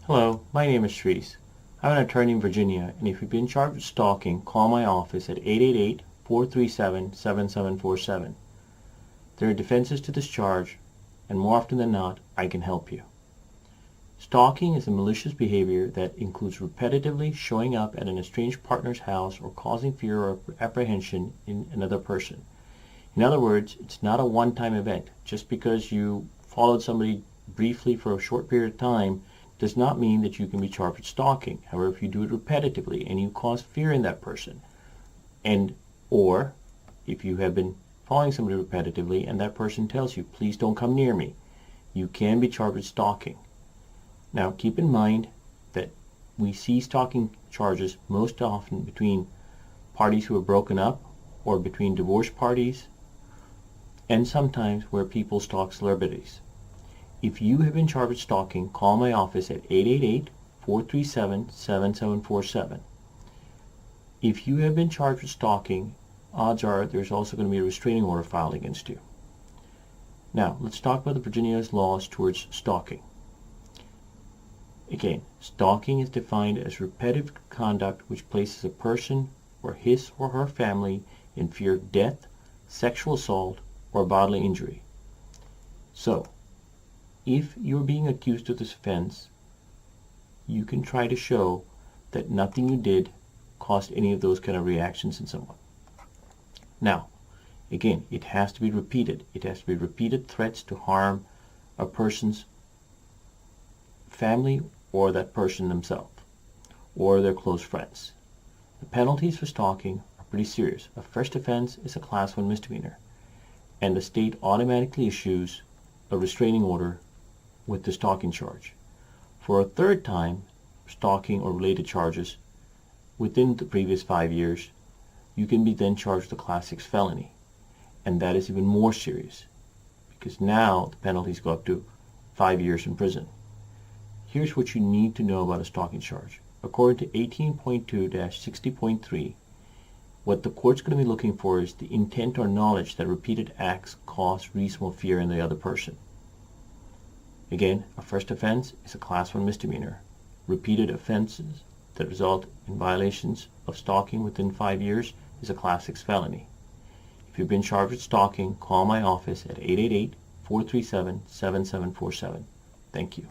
Hello, my name is Shrees. I'm an attorney in Virginia, and if you've been charged with stalking, call my office at 888-437-7747. There are defenses to this charge, and more often than not, I can help you. Stalking is a malicious behavior that includes repetitively showing up at an estranged partner's house or causing fear or apprehension in another person. In other words, it's not a one-time event. Just because you followed somebody briefly for a short period of time does not mean that you can be charged with stalking. However, if you do it repetitively and you cause fear in that person, or if you have been following somebody repetitively and that person tells you, please don't come near me, you can be charged with stalking. Now, keep in mind that we see stalking charges most often between parties who have broken up or between divorce parties, and sometimes where people stalk celebrities. If you have been charged with stalking, call my office at 888-437-7747. If you have been charged with stalking, odds are there's also going to be a restraining order filed against you. Now, let's talk about the Virginia's laws towards stalking. Again, stalking is defined as repetitive conduct which places a person or his or her family in fear of death, sexual assault, or bodily injury. So, if you're being accused of this offense, you can try to show that nothing you did caused any of those kind of reactions in someone. Now, again, it has to be repeated. It has to be repeated threats to harm a person's family or that person themselves or their close friends. The penalties for stalking are pretty serious. A first offense is a Class 1 misdemeanor, and the state automatically issues a restraining order with the stalking charge. For a third time, stalking or related charges within the previous 5 years, you can be then charged with a Class 6 felony. And that is even more serious, because now the penalties go up to 5 years in prison. Here's what you need to know about a stalking charge. According to 18.2-60.3, what the court's going to be looking for is the intent or knowledge that repeated acts cause reasonable fear in the other person. Again, a first offense is a Class 1 misdemeanor. Repeated offenses that result in violations of stalking within 5 years is a Class 6 felony. If you've been charged with stalking, call my office at 888-437-7747. Thank you.